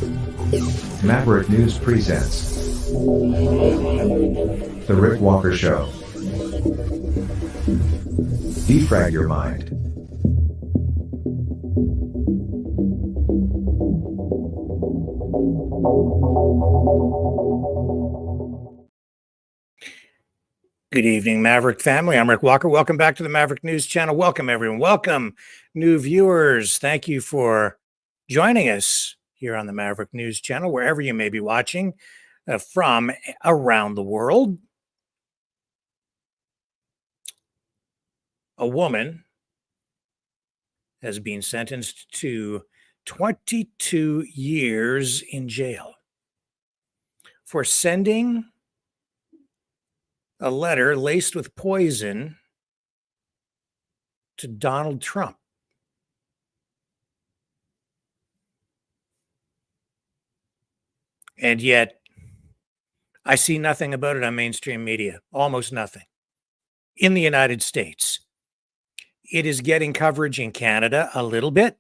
Maverick News presents The Rick Walker Show. Defrag your mind. Good evening, Maverick family. I'm Rick Walker. Welcome back to the Maverick News Channel. Welcome, everyone. Welcome, new viewers. Thank you for joining us here on the Maverick News Channel, wherever you may be watching from around the world. A woman has been sentenced to 22 years in jail for sending a letter laced with poison to Donald Trump. And yet, I see nothing about it on mainstream media, almost nothing. In the United States, it is getting coverage in Canada a little bit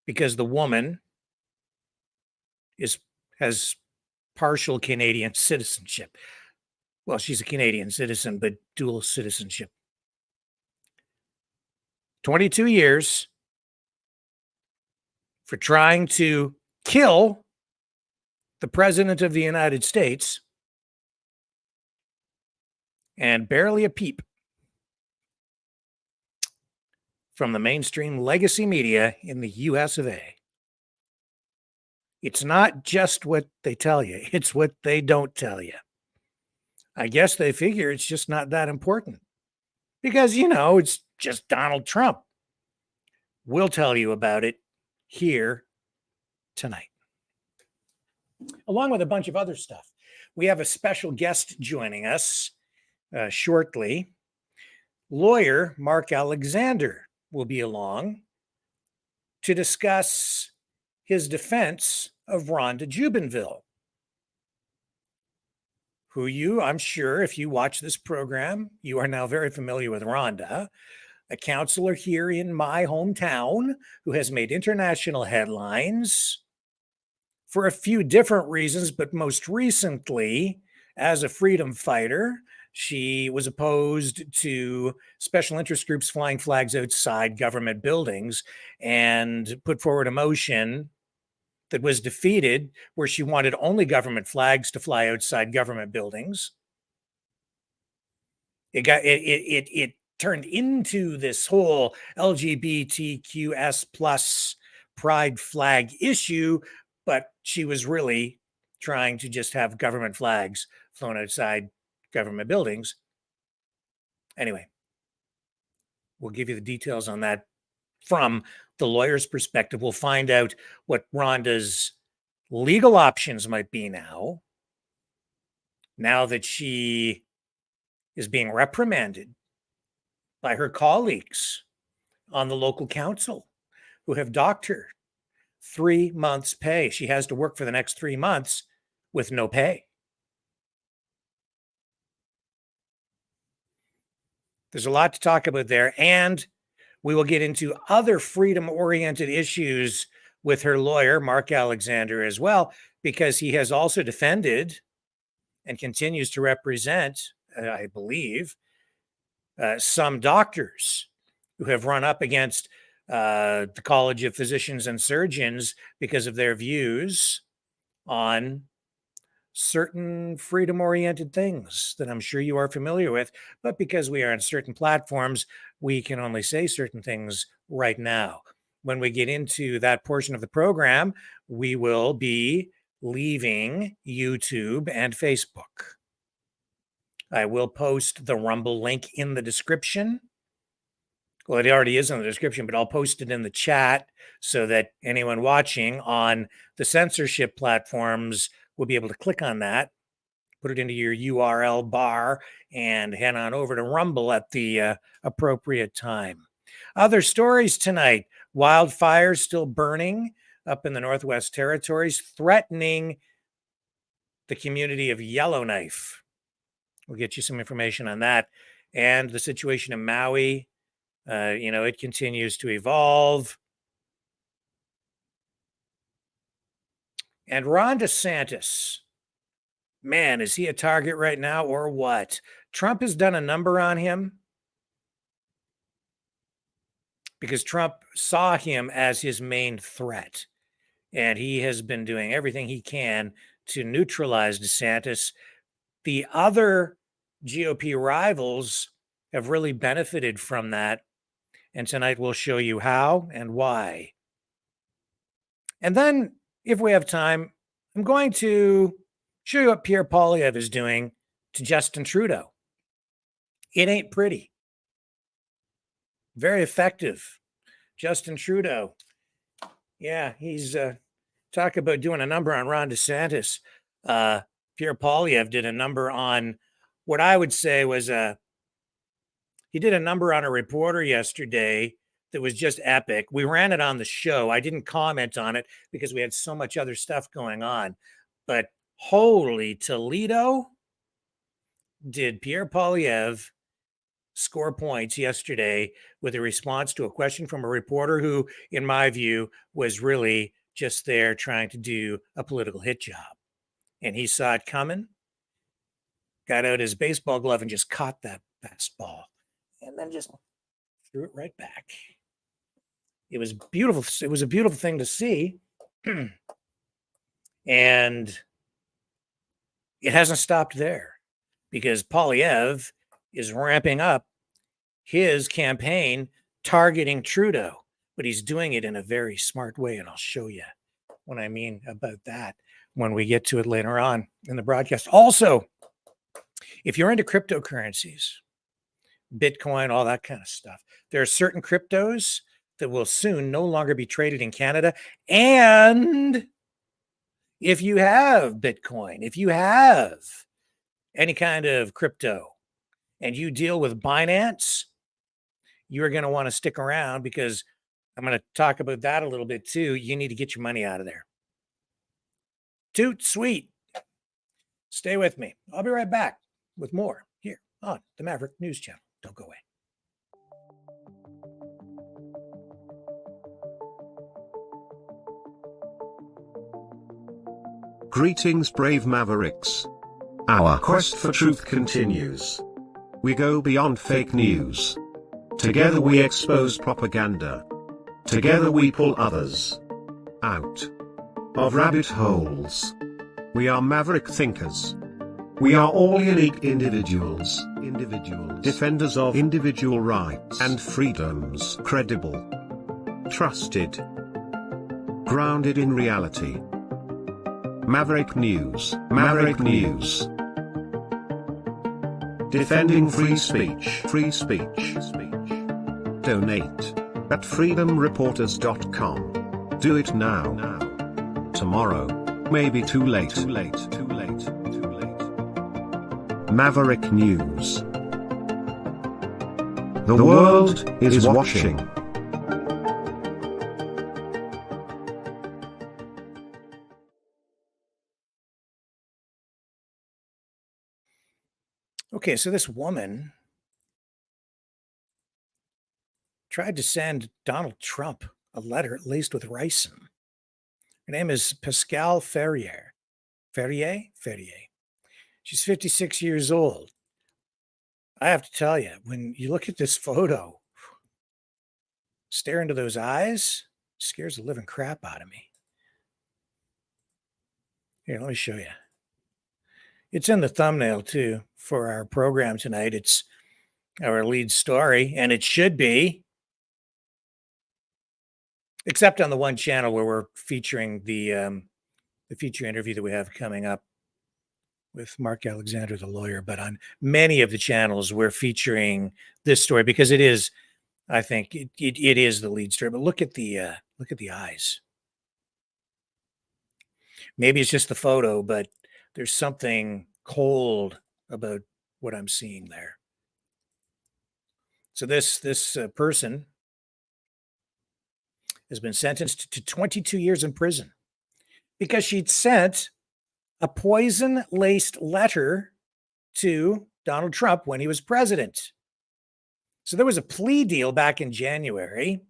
because the woman has partial Canadian citizenship. Well, she's a Canadian citizen, but dual citizenship. 22 years for trying to kill the President of the United States, and barely a peep from the mainstream legacy media in the US of A. It's not just what they tell you, it's what they don't tell you. I guess they figure it's just not that important because, it's just Donald Trump. We'll tell you about it here tonight, along with a bunch of other stuff. We have a special guest joining us shortly. Lawyer Mark Alexander will be along to discuss his defense of Rhonda Jubinville, who I'm sure, if you watch this program, you are now very familiar with Rhonda, a counselor here in my hometown who has made international headlines for a few different reasons, but most recently as a freedom fighter. She was opposed to special interest groups flying flags outside government buildings and put forward a motion that was defeated where she wanted only government flags to fly outside government buildings. It turned into this whole LGBTQS plus pride flag issue, but she was really trying to just have government flags flown outside government buildings. Anyway, we'll give you the details on that from the lawyer's perspective. We'll find out what Rhonda's legal options might be now that she is being reprimanded by her colleagues on the local council who have docked her 3 months' pay. She has to work for the next 3 months with no pay. There's a lot to talk about there, and we will get into other freedom-oriented issues with her lawyer, Mark Alexander, as well, because he has also defended and continues to represent, I believe, some doctors who have run up against the College of Physicians and Surgeons because of their views on certain freedom-oriented things that I'm sure you are familiar with, but because we are on certain platforms, we can only say certain things right now. When we get into that portion of the program, we will be leaving YouTube and Facebook. I will post the Rumble link in the description. Well, it already is in the description, but I'll post it in the chat so that anyone watching on the censorship platforms will be able to click on that, put it into your URL bar, and head on over to Rumble at the appropriate time. Other stories tonight: wildfires still burning up in the Northwest Territories, threatening the community of Yellowknife. We'll get you some information on that. And the situation in Maui, it continues to evolve. And Ron DeSantis, man, is he a target right now or what? Trump has done a number on him because Trump saw him as his main threat. And he has been doing everything he can to neutralize DeSantis. The other GOP rivals have really benefited from that. And tonight we'll show you how and why. And then, if we have time, I'm going to show you what Pierre Poilievre is doing to Justin Trudeau. It ain't pretty. Very effective. Justin Trudeau. Yeah, he's talk about doing a number on Ron DeSantis. Pierre Poilievre did a number on what I would say was he did a number on a reporter yesterday that was just epic. We ran it on the show. I didn't comment on it because we had so much other stuff going on. But holy Toledo, did Pierre Poilievre score points yesterday with a response to a question from a reporter who, in my view, was really just there trying to do a political hit job. And he saw it coming, got out his baseball glove and just caught that fastball and then just threw it right back. It was beautiful. It was a beautiful thing to see. And it hasn't stopped there because Poilievre is ramping up his campaign targeting Trudeau, but he's doing it in a very smart way. And I'll show you what I mean about that when we get to it later on in the broadcast. Also, if you're into cryptocurrencies, Bitcoin, all that kind of stuff, there are certain cryptos that will soon no longer be traded in Canada. And if you have Bitcoin, if you have any kind of crypto and you deal with Binance, you're going to want to stick around because I'm going to talk about that a little bit too. You need to get your money out of there. Toot sweet. Stay with me. I'll be right back with more here on the Maverick News Channel. Don't go away. Greetings, brave Mavericks. Our quest for truth continues. We go beyond fake news. Together we expose propaganda. Together we pull others out of rabbit holes. We are maverick thinkers. We are all unique individuals, defenders of individual rights and freedoms, credible, trusted, grounded in reality. Maverick News, Maverick News. Defending free speech, Donate at freedomreporters.com. Do it now. Tomorrow may be too late. Maverick News. The world is watching. Okay, so this woman tried to send Donald Trump a letter laced with ricin. Her name is Pascal Ferrier. Ferrier. She's 56 years old. I have to tell you, when you look at this photo, stare into those eyes, scares the living crap out of me. Here, let me show you. It's in the thumbnail, too, for our program tonight. It's our lead story, and it should be, except on the one channel where we're featuring the feature interview that we have coming up with Mark Alexander, the lawyer. But on many of the channels, we're featuring this story because it is, I think, it is the lead story. But look at the eyes. Maybe it's just the photo, but there's something cold about what I'm seeing there. So this person has been sentenced to 22 years in prison because she'd sent a poison-laced letter to Donald Trump when he was president. So there was a plea deal back in January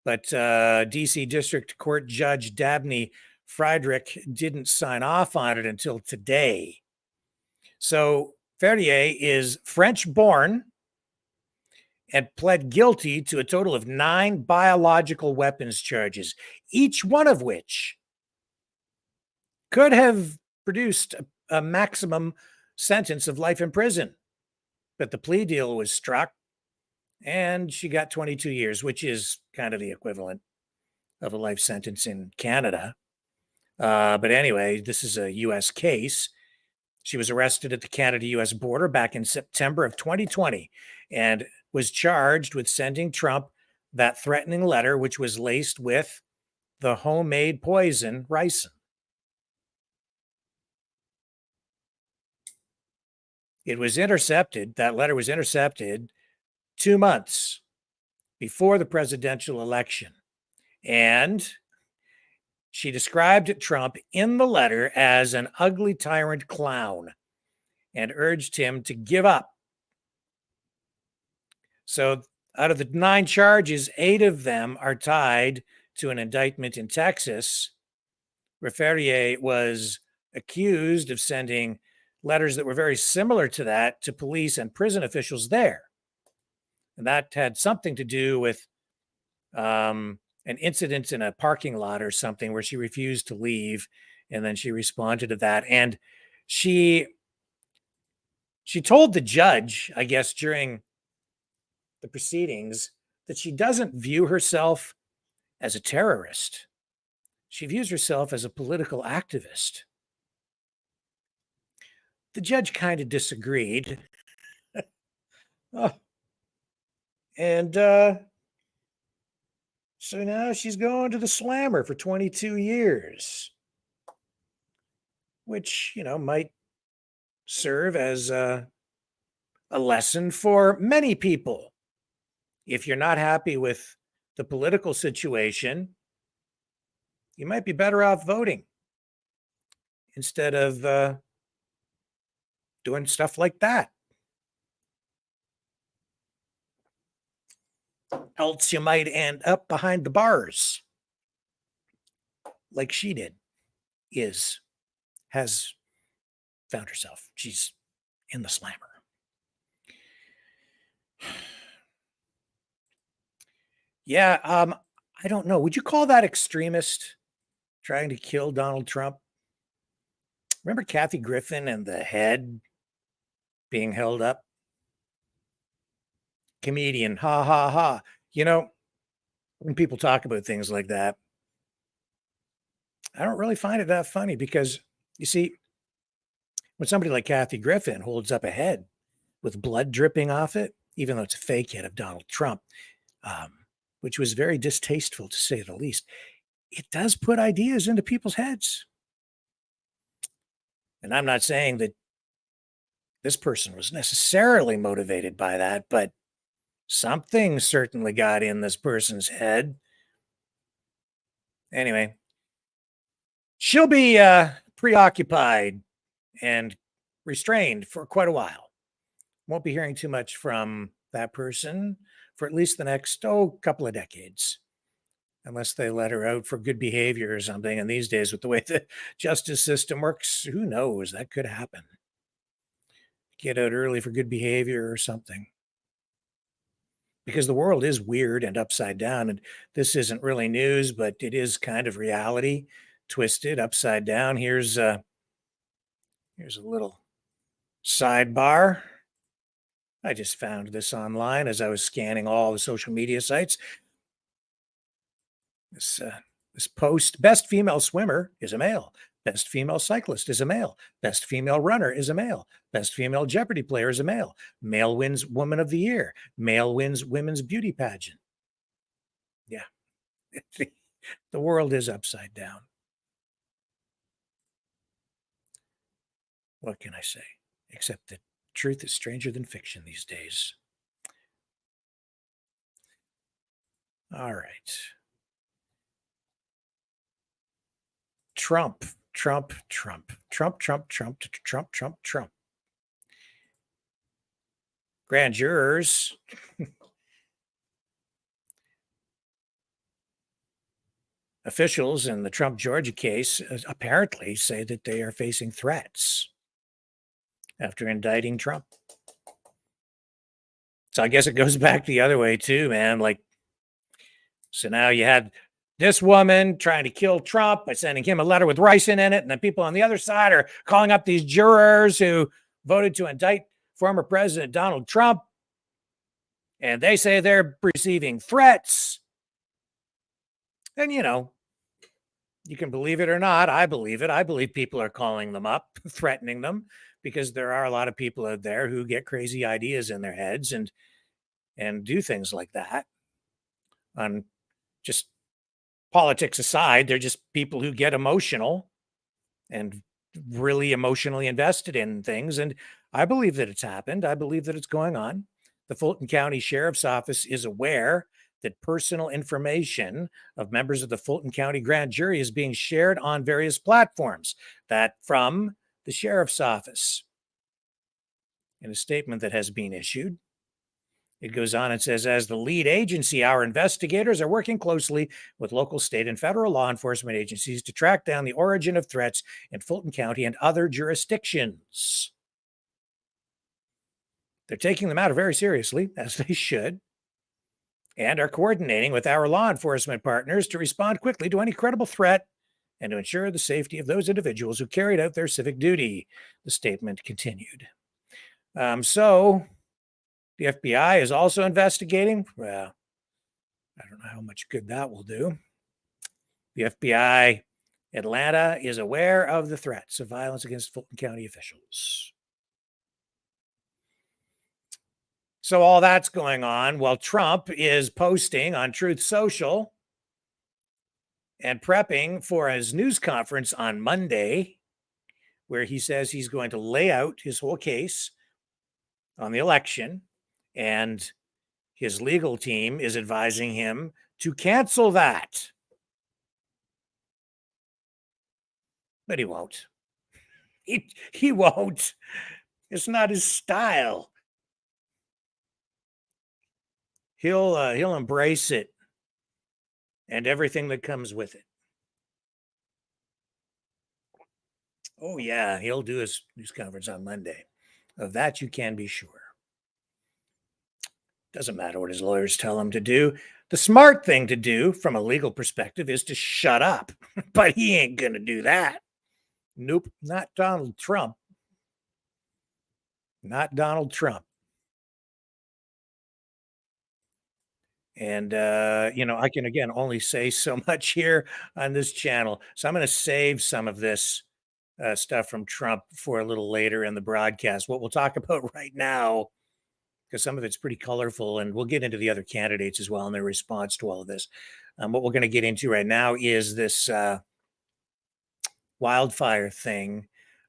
But DC District Court Judge Dabney Friedrich didn't sign off on it until today. So Ferrier is French-born and pled guilty to a total of 9 biological weapons charges, each one of which could have produced a maximum sentence of life in prison. But the plea deal was struck and she got 22 years, which is kind of the equivalent of a life sentence in Canada. But anyway, this is a U.S. case. She was arrested at the Canada-U.S. border back in September of 2020 and was charged with sending Trump that threatening letter, which was laced with the homemade poison ricin. It was intercepted. That letter was intercepted 2 months before the presidential election. And she described Trump in the letter as an ugly tyrant clown and urged him to give up. So out of the 9 charges, 8 of them are tied to an indictment in Texas, where Ferrier was accused of sending letters that were very similar to that to police and prison officials there. And that had something to do with an incident in a parking lot or something where she refused to leave. And then she responded to that. And she told the judge, I guess, during the proceedings, that she doesn't view herself as a terrorist. She views herself as a political activist. The judge kind of disagreed. Oh. And so now she's going to the slammer for 22 years, which, might serve as a lesson for many people. If you're not happy with the political situation, you might be better off voting instead of doing stuff like that. Else you might end up behind the bars like she did, has found herself. She's in the slammer. Yeah, I don't know. Would you call that extremist, trying to kill Donald Trump? Remember Kathy Griffin and the head being held up? Comedian, ha ha ha. When people talk about things like that, I don't really find it that funny because, you see, when somebody like Kathy Griffin holds up a head with blood dripping off it, even though it's a fake head of Donald Trump, which was very distasteful to say the least, it does put ideas into people's heads. And I'm not saying that this person was necessarily motivated by that, but something certainly got in this person's head. Anyway, she'll be preoccupied and restrained for quite a while. Won't be hearing too much from that person for at least the next couple of decades, unless they let her out for good behavior or something. And these days, with the way the justice system works, who knows? That could happen. Get out early for good behavior or something. Because the world is weird and upside down. And this isn't really news, but it is kind of reality, twisted upside down. Here's a little sidebar. I just found this online as I was scanning all the social media sites. This post: best female swimmer is a male. Best female cyclist is a male. Best female runner is a male. Best female Jeopardy player is a male. Male wins Woman of the Year. Male wins Women's Beauty Pageant. Yeah. The world is upside down. What can I say? Except that truth is stranger than fiction these days. All right. Trump. Grand jurors officials in the Trump Georgia case apparently say that they are facing threats after indicting Trump. So I guess it goes back the other way too, man. Like, so now you had this woman trying to kill Trump by sending him a letter with ricin in it, and then people on the other side are calling up these jurors who voted to indict former President Donald Trump, and they say they're receiving threats. And you can believe it or not. I believe it. I believe people are calling them up, threatening them, because there are a lot of people out there who get crazy ideas in their heads and do things like that. On just politics aside, they're just people who get emotional and really emotionally invested in things. And I believe that it's happened. I believe that it's going on. The Fulton County Sheriff's Office is aware that personal information of members of the Fulton County Grand Jury is being shared on various platforms. That from the Sheriff's Office. In a statement that has been issued, it goes on and says, as the lead agency, our investigators are working closely with local, state, and federal law enforcement agencies to track down the origin of threats in Fulton County and other jurisdictions. They're taking the matter very seriously, as they should, and are coordinating with our law enforcement partners to respond quickly to any credible threat and to ensure the safety of those individuals who carried out their civic duty, the statement continued. So the FBI is also investigating. Well, I don't know how much good that will do. The FBI Atlanta is aware of the threats of violence against Fulton County officials. So all that's going on while Trump is posting on Truth Social and prepping for his news conference on Monday, where he says he's going to lay out his whole case on the election, and his legal team is advising him to cancel that. But he won't. He won't. It's not his style. He'll embrace it and everything that comes with it. Oh yeah, he'll do his news conference on Monday. Of that you can be sure. Doesn't matter what his lawyers tell him to do. The smart thing to do from a legal perspective is to shut up. But he ain't going to do that. Nope, not Donald Trump. Not Donald Trump. And, I can, again, only say so much here on this channel. So I'm going to save some of this stuff from Trump for a little later in the broadcast. What we'll talk about right now, because some of it's pretty colorful, and we'll get into the other candidates as well and their response to all of this. What we're going to get into right now is this wildfire thing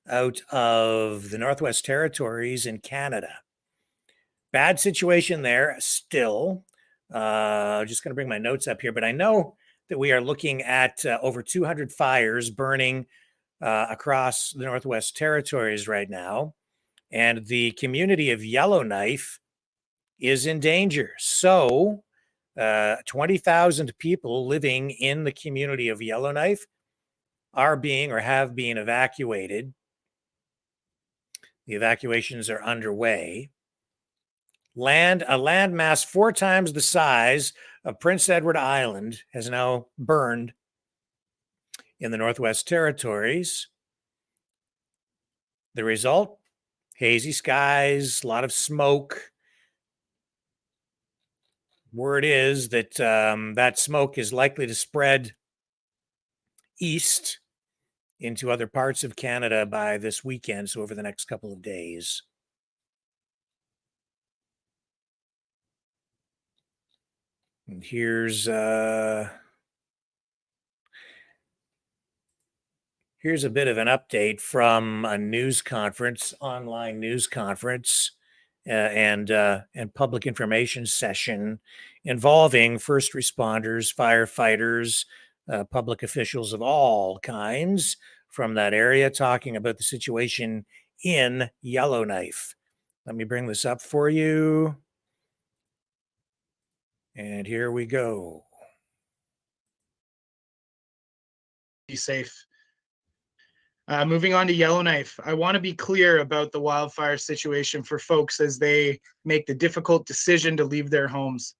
out of the Northwest Territories in Canada. Bad situation there still. Just going to bring my notes up here, but I know that we are looking at over 200 fires burning across the Northwest Territories right now, and the community of Yellowknife is in danger. So 20,000 people living in the community of Yellowknife are being or have been evacuated. The evacuations are underway. A landmass 4 times the size of Prince Edward Island has now burned in the Northwest Territories. The result? Hazy skies, a lot of smoke. Word is that that smoke is likely to spread east into other parts of Canada by this weekend, so over the next couple of days. And here's a bit of an update from a news conference, online news conference, and public information session involving first responders, firefighters, public officials of all kinds from that area, talking about the situation in Yellowknife. Let me bring this up for you. And here we go. safe. Moving on to Yellowknife, I want to be clear about the wildfire situation for folks as they make the difficult decision to leave their homes.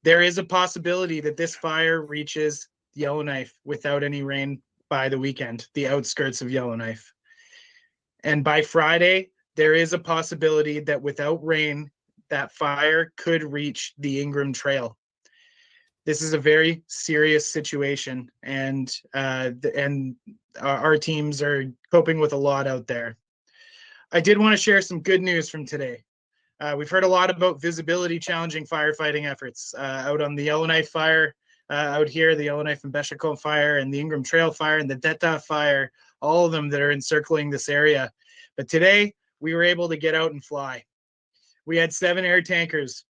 There is a possibility that this fire reaches Yellowknife without any rain by the weekend, the outskirts of Yellowknife. And by Friday, there is a possibility that without rain, that fire could reach the Ingram Trail. This is a very serious situation, and our teams are coping with a lot out there. I did want to share some good news from today. We've heard a lot about visibility challenging firefighting efforts out on the Yellowknife fire, out here, the Yellowknife and Beshacombe fire, and the Ingram Trail fire, and the Detta fire, all of them that are encircling this area. But today, we were able to get out and fly. We had 7 air tankers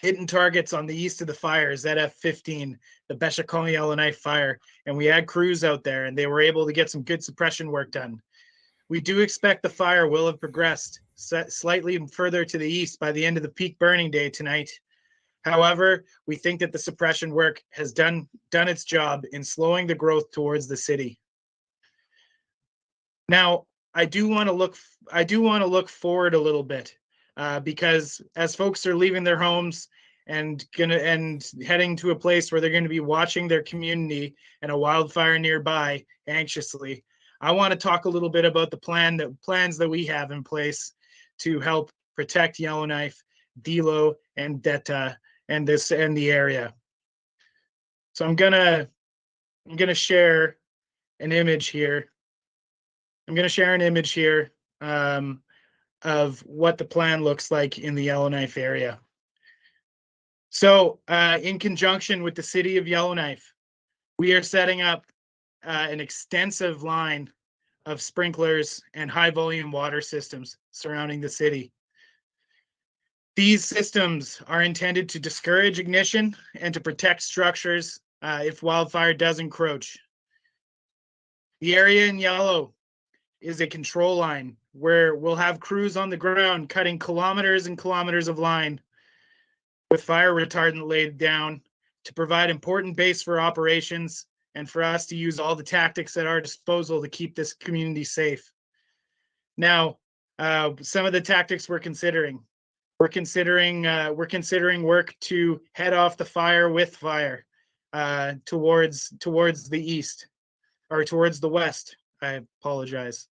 hitting targets on the east of the fire, ZF-15, the Beshacombe Yellowknife fire, and we had crews out there, and they were able to get some good suppression work done. We do expect the fire will have progressed slightly further to the east by the end of the peak burning day tonight. However, we think that the suppression work has done its job in slowing the growth towards the city. Now, I do want to look forward a little bit because as folks are leaving their homes and heading to a place where they're going to be watching their community and a wildfire nearby anxiously, I want to talk a little bit about the plans that we have in place to help protect Yellowknife, Dilo, and Detta and the area. So I'm gonna share an image here. Of what the plan looks like in the Yellowknife area. So in conjunction with the city of Yellowknife, we are setting up an extensive line of sprinklers and high volume water systems surrounding the city. These systems are intended to discourage ignition and to protect structures if wildfire does encroach. The area in yellow is a control line where we'll have crews on the ground cutting kilometers and kilometers of line with fire retardant laid down to provide important base for operations and for us to use all the tactics at our disposal to keep this community safe. Now, some of the tactics we're considering work to head off the fire with fire towards the east, or towards the west. I apologize.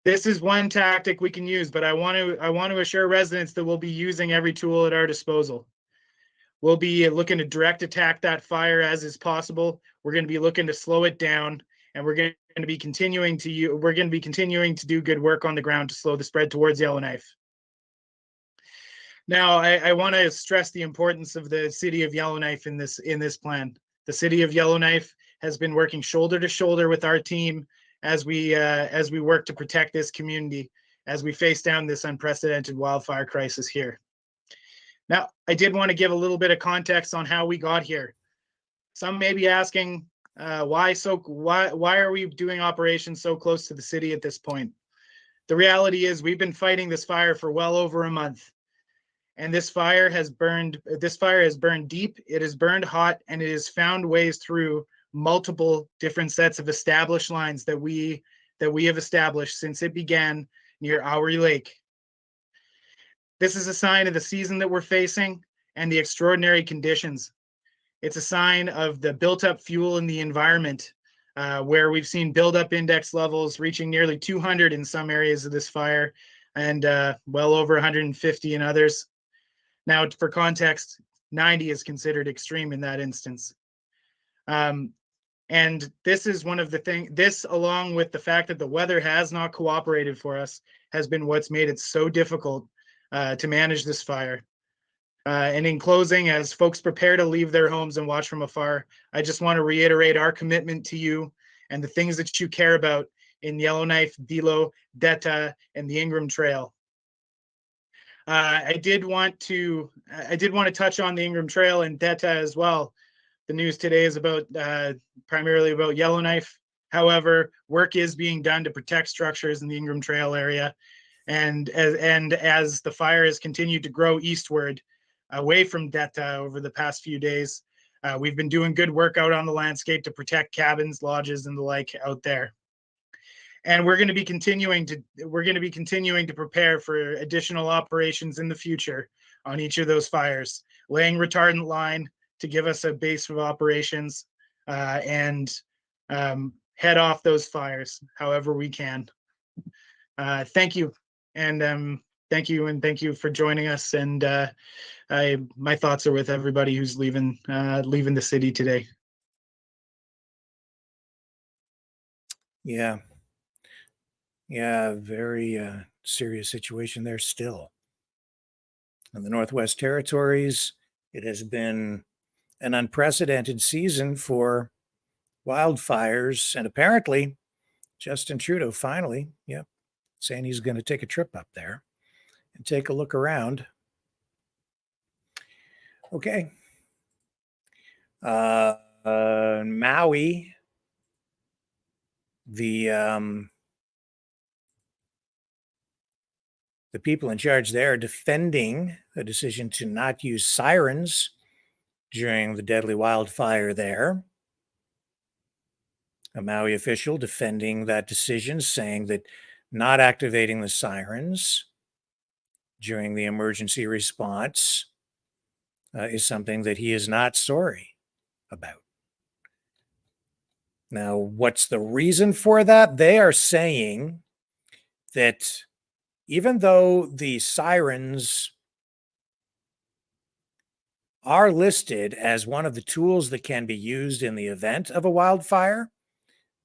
This is one tactic we can use, but I want to assure residents that we'll be using every tool at our disposal. We'll be looking to direct attack that fire as is possible. We're going to be looking to slow it down, and we're going to be continuing to do good work on the ground to slow the spread towards Yellowknife. Now, I want to stress the importance of the city of Yellowknife in this plan. The city of Yellowknife has been working shoulder to shoulder with our team as we work to protect this community as we face down this unprecedented wildfire crisis here. Now, I did want to give a little bit of context on how we got here. Some may be asking, why are we doing operations so close to the city at this point? The reality is we've been fighting this fire for well over a month. And this fire has burned deep, it has burned hot, and it has found ways through multiple different sets of established lines that we have established since it began near Maui Lake. This is a sign of the season that we're facing and the extraordinary conditions. It's a sign of the built-up fuel in the environment, where we've seen build-up index levels reaching nearly 200 in some areas of this fire, and well over 150 in others. Now, for context, 90 is considered extreme in that instance. And this is one of the things, this along with the fact that the weather has not cooperated for us, has been what's made it so difficult to manage this fire. And in closing, as folks prepare to leave their homes and watch from afar, I just want to reiterate our commitment to you and the things that you care about in Yellowknife, Dilo, Detta, and the Ingram Trail. I did want to touch on the Ingram Trail and Detta as well. The news today is about primarily about Yellowknife. However, work is being done to protect structures in the Ingram Trail area, and as the fire has continued to grow eastward, away from Detta over the past few days, We've been doing good work out on the landscape to protect cabins, lodges, and the like out there. And we're going to be continuing to prepare for additional operations in the future on each of those fires, laying retardant line to give us a base of operations, and head off those fires however we can. Thank you, and thank you for joining us. And my thoughts are with everybody who's leaving the city today. Yeah. Yeah, very serious situation there still. In the Northwest Territories, it has been an unprecedented season for wildfires. And apparently, Justin Trudeau finally, saying he's going to take a trip up there and take a look around. Okay. Maui, the people in charge there are defending the decision to not use sirens during the deadly wildfire there. A Maui official defending that decision, saying that not activating the sirens during the emergency response is something that he is not sorry about. Now, what's the reason for that? They are saying that even though the sirens are listed as one of the tools that can be used in the event of a wildfire,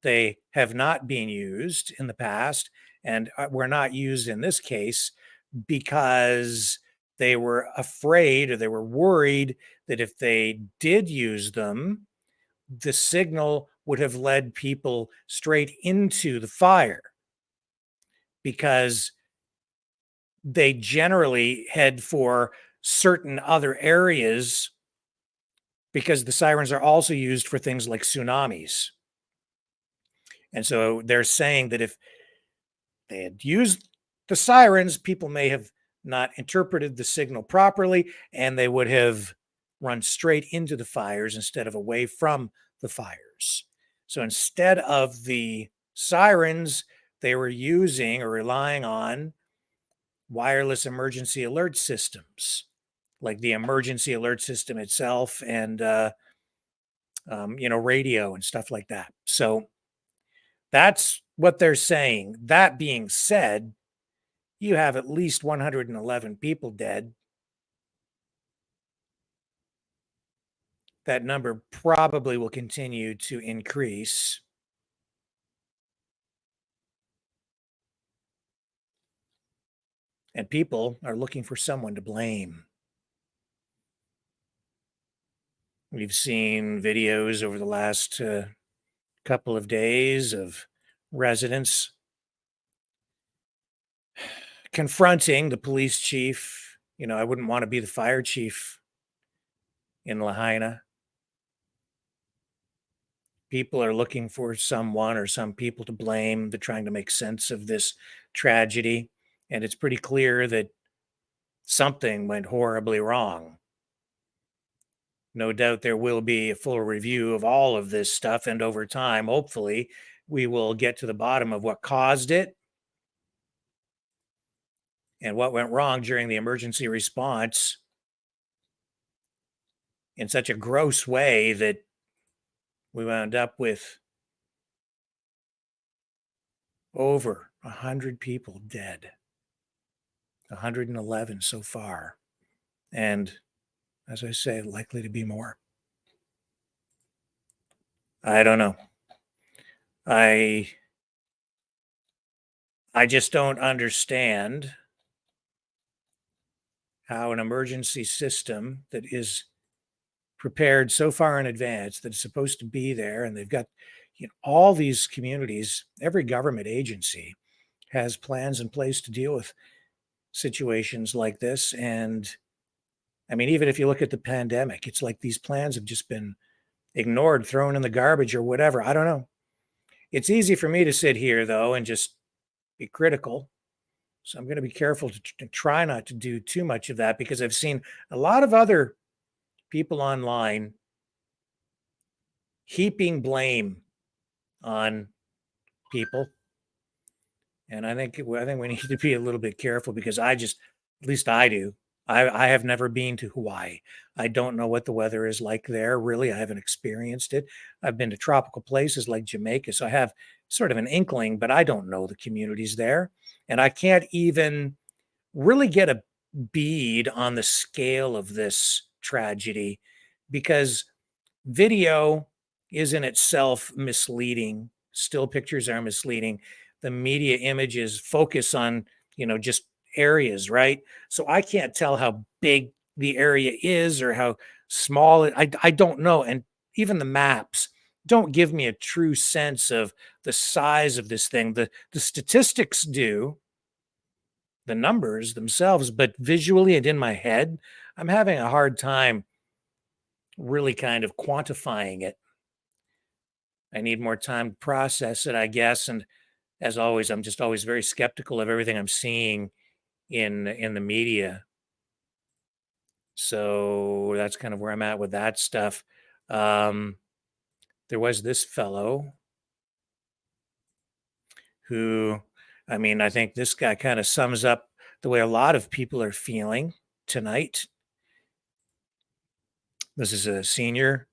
they have not been used in the past and were not used in this case because they were afraid, or they were worried that if they did use them, the signal would have led people straight into the fire, because they generally head for certain other areas, because the sirens are also used for things like tsunamis. And so they're saying that if they had used the sirens, people may have not interpreted the signal properly, and they would have run straight into the fires instead of away from the fires. So instead of the sirens, they were using or relying on wireless emergency alert systems, like the emergency alert system itself, and radio and stuff like that. So that's what they're saying. That being said, you have at least 111 people dead. That number probably will continue to increase. And people are looking for someone to blame. We've seen videos over the last couple of days of residents confronting the police chief. I wouldn't want to be the fire chief in Lahaina. People are looking for someone or some people to blame. They're trying to make sense of this tragedy. And it's pretty clear that something went horribly wrong. No doubt there will be a full review of all of this stuff. And over time, hopefully, we will get to the bottom of what caused it and what went wrong during the emergency response in such a gross way that we wound up with over 100 people dead, 111 so far. And as I say, likely to be more. I don't know. I just don't understand how an emergency system that is prepared so far in advance, that is supposed to be there, and they've got all these communities, every government agency has plans in place to deal with situations like this. And I mean, even if you look at the pandemic, it's like these plans have just been ignored, thrown in the garbage or whatever. I don't know. It's easy for me to sit here, though, and just be critical. So I'm going to be careful to try not to do too much of that, because I've seen a lot of other people online heaping blame on people. And I think we need to be a little bit careful because at least I do. I have never been to Hawaii. I don't know what the weather is like there. Really, I haven't experienced it. I've been to tropical places like Jamaica, so I have sort of an inkling, but I don't know the communities there. And I can't even really get a bead on the scale of this tragedy because video is in itself misleading. Still pictures are misleading. The media images focus on, just areas, right? So I can't tell how big the area is or how small I don't know. And even the maps don't give me a true sense of the size of this thing. The statistics do, the numbers themselves, but visually and in my head, I'm having a hard time really kind of quantifying it. I need more time to process it, I guess. And as always, I'm just always very skeptical of everything I'm seeing in the media. So that's kind of where I'm at with that stuff. There was this fellow who, I think this guy kind of sums up the way a lot of people are feeling tonight. This is a senior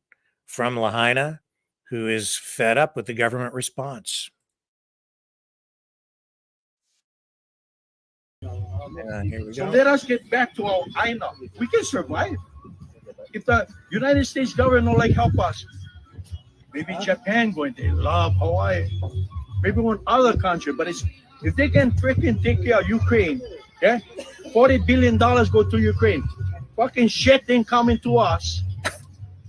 from Lahaina who is fed up with the government response. Here we So go. let us get back to our island. We can survive. If the United States government don't like help us, maybe Japan going, they love Hawaii. Maybe one other country, but if they can freaking take care of Ukraine, yeah, $40 billion go to Ukraine. Fucking shit ain't coming to us.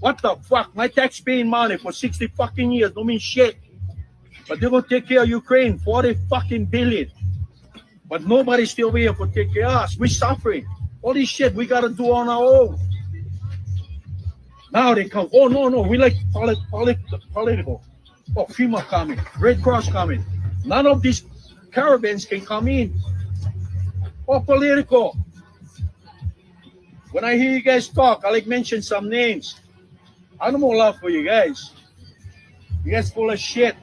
What the fuck? My tax-paying money for 60 fucking years don't mean shit. But they're gonna take care of Ukraine, 40 fucking billion. But nobody's still here to take care of us. We're suffering. All this shit we gotta do on our own. Now they come. Oh no, we like political. Oh, FEMA coming, Red Cross coming. None of these caravans can come in. Oh, political. When I hear you guys talk, I like mention some names. I don't more love for you guys. You guys full of shit.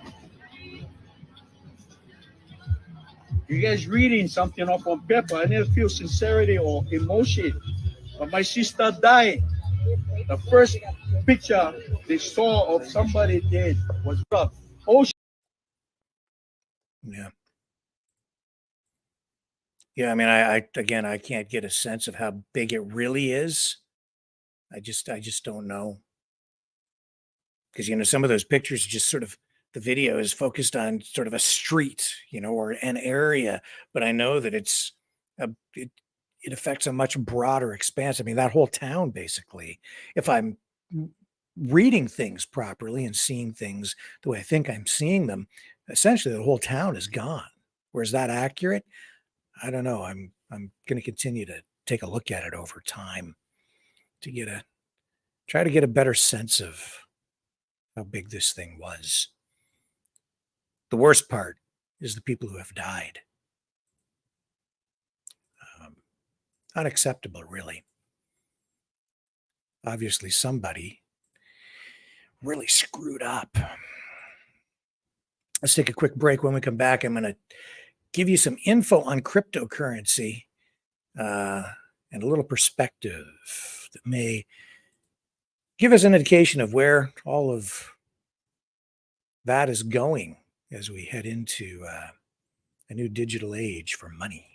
You guys reading something off on paper. I never feel sincerity or emotion. But my sister died. The first picture they saw of somebody dead was rough. Oh, Yeah. Yeah, I can't get a sense of how big it really is. I just don't know. Because some of those pictures just sort of the video is focused on sort of a street, or an area, but I know that it affects a much broader expanse. That whole town basically, if I'm reading things properly and seeing things the way I think I'm seeing them, essentially the whole town is gone. Whereas that accurate? I don't know. I'm going to continue to take a look at it over time to try to get a better sense of how big this thing was. The worst part is the people who have died. Unacceptable, really. Obviously, somebody really screwed up. Let's take a quick break. When we come back, I'm going to give you some info on cryptocurrency and a little perspective that may give us an indication of where all of that is going as we head into a new digital age for money.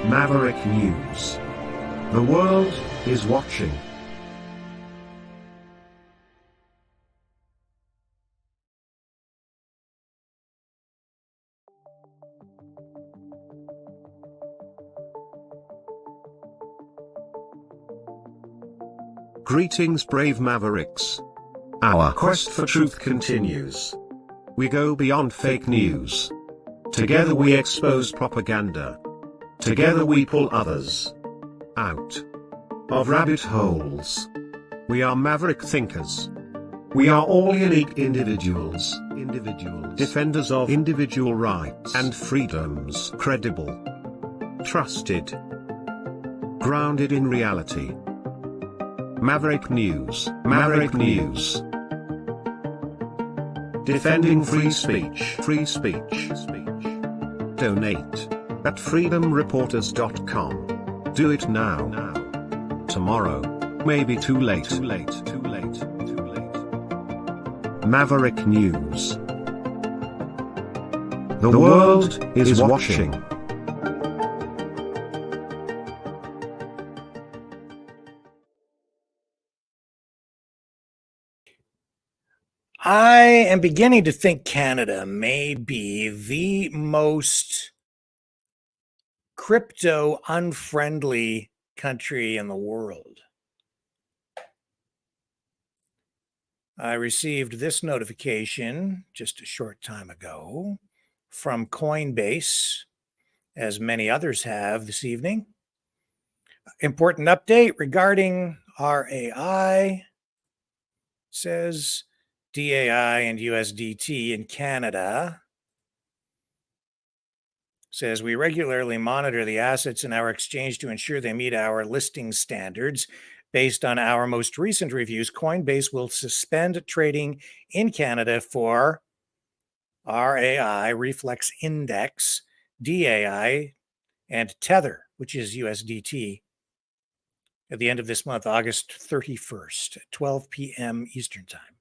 Maverick News. The world is watching. Greetings, brave Mavericks. Our quest for truth continues. We go beyond fake news. Together we expose propaganda. Together we pull others out of rabbit holes. We are maverick thinkers. We are all unique individuals, defenders of individual rights and freedoms, credible, trusted, grounded in reality. Maverick News, Maverick News. Defending free speech, free speech. Donate at freedomreporters.com. Do it now. Tomorrow may be too late. Maverick News. The world is watching. I am beginning to think Canada may be the most crypto unfriendly country in the world. I received this notification just a short time ago from Coinbase, as many others have this evening. Important update regarding RAI. Says DAI and USDT in Canada. Says we regularly monitor the assets in our exchange to ensure they meet our listing standards. Based on our most recent reviews, Coinbase will suspend trading in Canada for RAI, Reflex Index, DAI, and Tether, which is USDT, at the end of this month, August 31st, at 12 p.m. Eastern Time.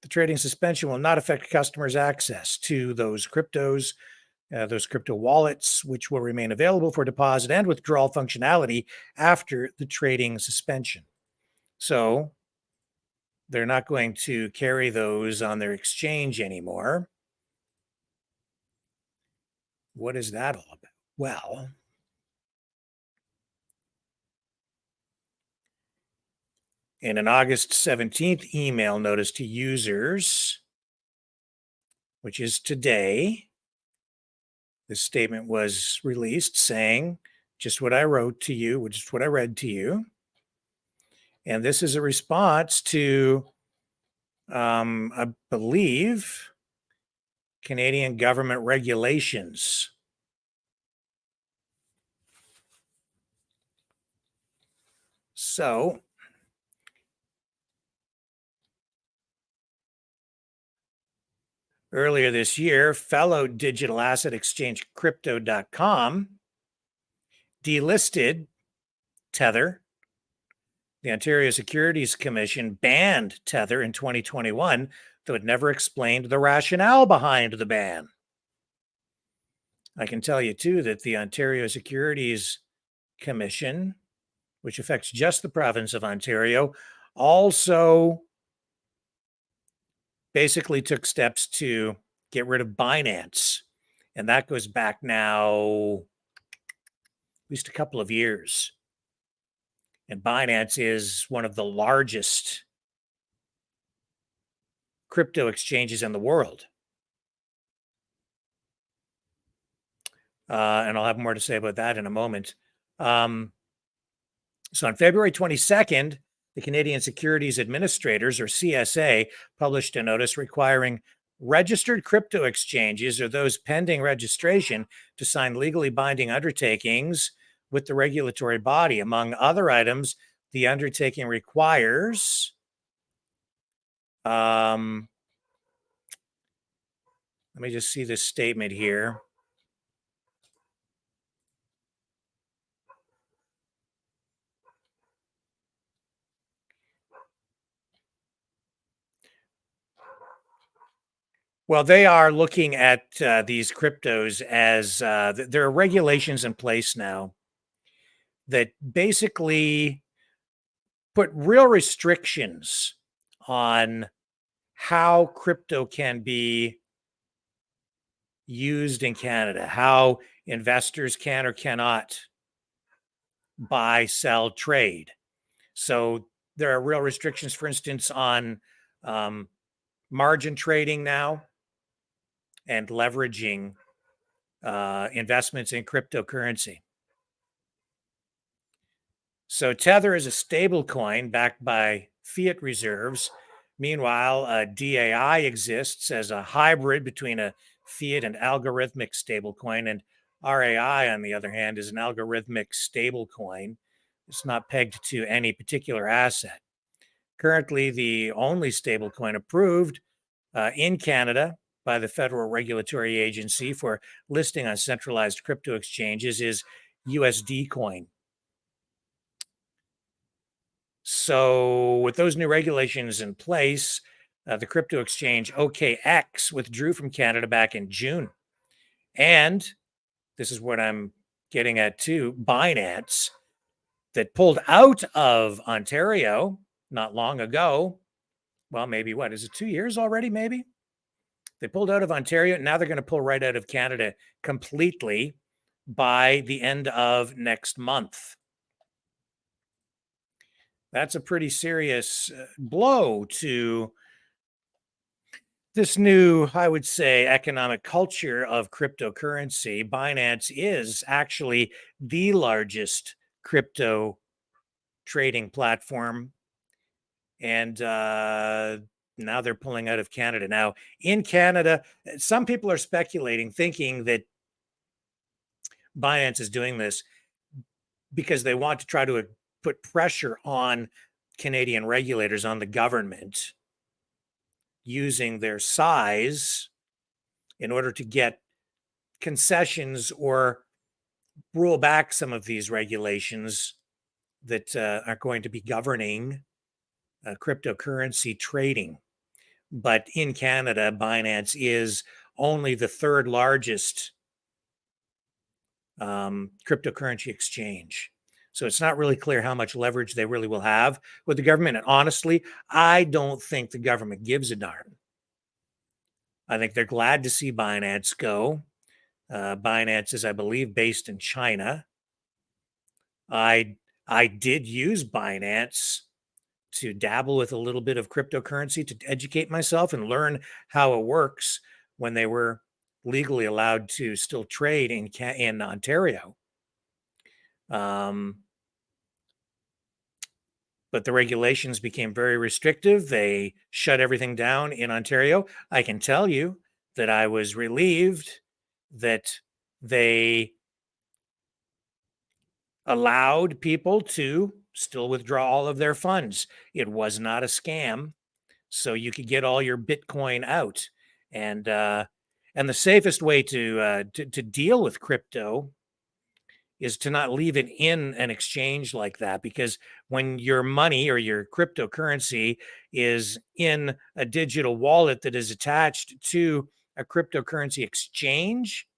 The trading suspension will not affect customers' access to those cryptos, those crypto wallets, which will remain available for deposit and withdrawal functionality after the trading suspension. So they're not going to carry those on their exchange anymore. What is that all about? Well, in an August 17th email notice to users, which is today, this statement was released saying just what I wrote to you, which is what I read to you. And this is a response to, I believe, Canadian government regulations. So, earlier this year, fellow digital asset exchange Crypto.com delisted Tether. The Ontario Securities Commission banned Tether in 2021, though it never explained the rationale behind the ban. I can tell you, too, that the Ontario Securities Commission, which affects just the province of Ontario, also basically took steps to get rid of Binance. And that goes back now at least a couple of years. And Binance is one of the largest crypto exchanges in the world. And I'll have more to say about that in a moment. So on February 22nd, the Canadian Securities Administrators, or CSA, published a notice requiring registered crypto exchanges or those pending registration to sign legally binding undertakings with the regulatory body. Among other items, the undertaking requires let me just see this statement here. Well, they are looking at these cryptos as there are regulations in place now that basically put real restrictions on how crypto can be used in Canada, how investors can or cannot buy, sell, trade. So there are real restrictions, for instance, on margin trading now and leveraging investments in cryptocurrency. So Tether is a stable coin backed by fiat reserves. Meanwhile, DAI exists as a hybrid between a fiat and algorithmic stablecoin, and RAI, on the other hand, is an algorithmic stablecoin. It's not pegged to any particular asset. Currently, the only stablecoin approved in Canada by the Federal Regulatory Agency for listing on centralized crypto exchanges is USD coin. So, with those new regulations in place, the crypto exchange OKX withdrew from Canada back in June. And this is what I'm getting at too, Binance, that pulled out of Ontario not long ago. Well, maybe what is it, 2 years already? Maybe they pulled out of Ontario. Now they're going to pull right out of Canada completely by the end of next month. That's a pretty serious blow to this new, I would say, economic culture of cryptocurrency. Binance is actually the largest crypto trading platform. And now they're pulling out of Canada. Now, in Canada, some people are speculating, thinking that Binance is doing this because they want to try to put pressure on Canadian regulators, on the government, using their size in order to get concessions or rule back some of these regulations that are going to be governing cryptocurrency trading. But in Canada, Binance is only the third largest cryptocurrency exchange. So it's not really clear how much leverage they really will have with the government. And honestly, I don't think the government gives a darn. I think they're glad to see Binance go. Binance is, I believe, based in China. I did use Binance to dabble with a little bit of cryptocurrency to educate myself and learn how it works when they were legally allowed to still trade in Ontario. But the regulations became very restrictive. They shut everything down in Ontario. I can tell you that I was relieved that they allowed people to still withdraw all of their funds. It was not a scam, so you could get all your Bitcoin out. And the safest way to deal with crypto is to not leave it in an exchange like that, because when your money or your cryptocurrency is in a digital wallet that is attached to a cryptocurrency exchange,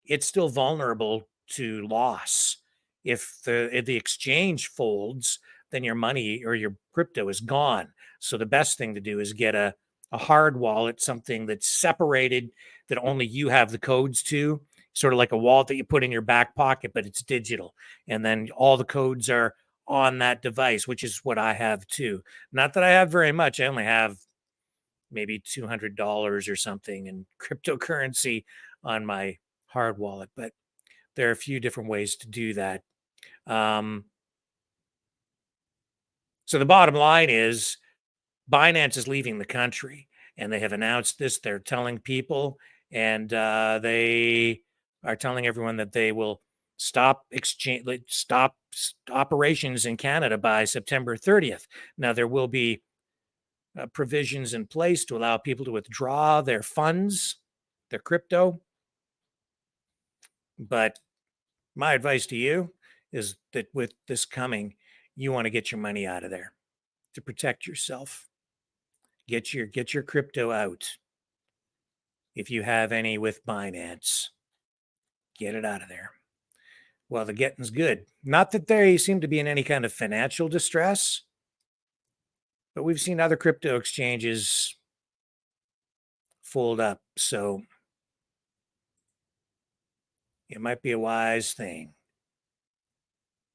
it's still vulnerable to loss. If the exchange folds, then your money or your crypto is gone. So the best thing to do is get a hard wallet, something that's separated, that only you have the codes to, sort of like a wallet that you put in your back pocket, but it's digital. And then all the codes are on that device, which is what I have too. Not that I have very much. I only have maybe $200 or something in cryptocurrency on my hard wallet, but there are a few different ways to do that. So the bottom line is Binance is leaving the country, and they have announced this. They're telling people, and they are telling everyone that they will stop operations in Canada by September 30th. Now, there will be provisions in place to allow people to withdraw their funds, their crypto. But my advice to you is that with this coming, you want to get your money out of there to protect yourself. Get your crypto out. If you have any with Binance, get it out of there. Well, the getting's good. Not that they seem to be in any kind of financial distress, but we've seen other crypto exchanges fold up. So it might be a wise thing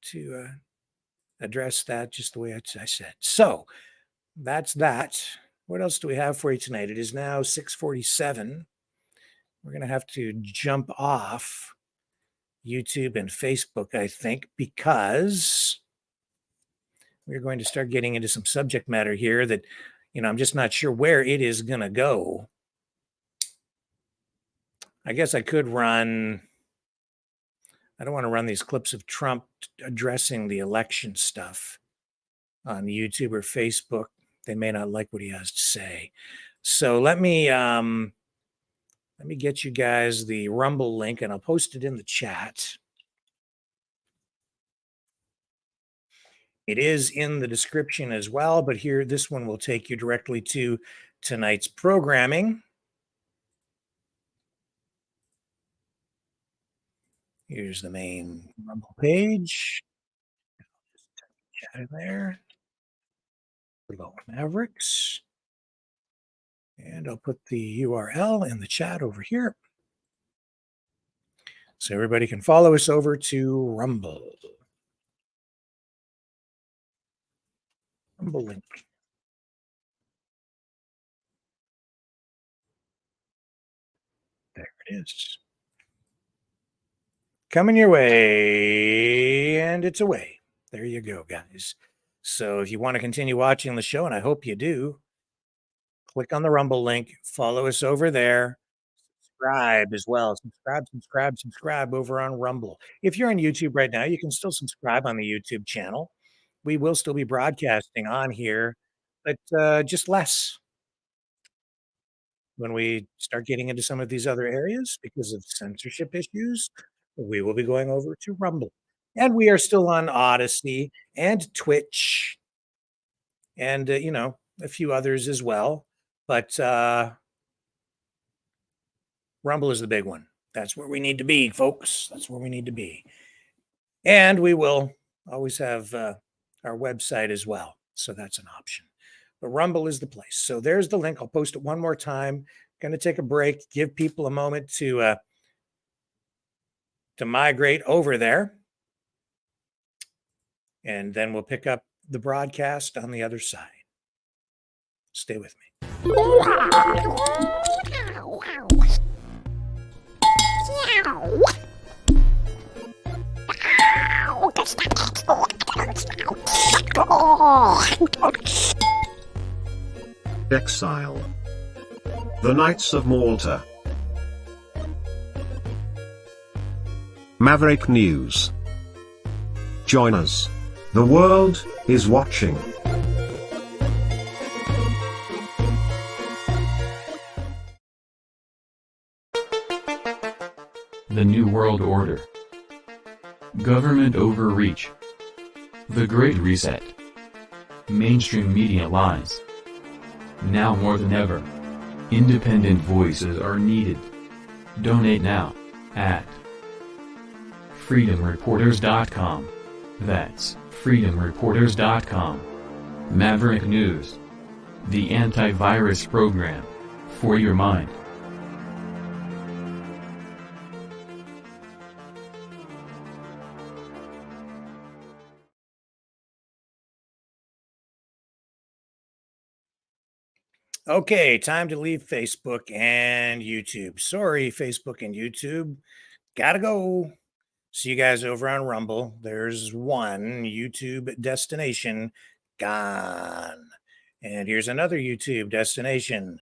to address that just the way I said. So that's that. What else do we have for you tonight? It is now 6:47. We're going to have to jump off YouTube and Facebook, I think, because we're going to start getting into some subject matter here that, I'm just not sure where it is going to go. I guess I could run. I don't want to run these clips of Trump addressing the election stuff on YouTube or Facebook. They may not like what he has to say. So let me get you guys the Rumble link, and I'll post it in the chat. It is in the description as well, but here, this one will take you directly to tonight's programming. Here's the main Rumble page. Chat in there. Below Mavericks. And I'll put the URL in the chat over here, so everybody can follow us over to Rumble. Rumble link. There it is. Coming your way, and it's away. There you go, guys. So if you want to continue watching the show, and I hope you do, click on the Rumble link, follow us over there, subscribe as well. Subscribe over on Rumble. If you're on YouTube right now, you can still subscribe on the YouTube channel. We will still be broadcasting on here, but just less when we start getting into some of these other areas because of censorship issues. We will be going over to Rumble. And we are still on Odyssey and Twitch and, a few others as well. But Rumble is the big one. That's where we need to be, folks. That's where we need to be. And we will always have our website as well. So that's an option. But Rumble is the place. So there's the link. I'll post it one more time. Going to take a break, give people a moment to migrate over there. And then we'll pick up the broadcast on the other side. Stay with me. Exile. The Knights of Malta. Maverick News. Join us. The world is watching. The New World Order. Government overreach. The Great Reset. Mainstream media lies. Now more than ever, independent voices are needed. Donate now, at freedomreporters.com. That's freedomreporters.com. Maverick News. The antivirus program. For your mind. Okay, time to leave Facebook and YouTube. Sorry, Facebook and YouTube. Gotta go. See you guys over on Rumble. There's one YouTube destination gone. And here's another YouTube destination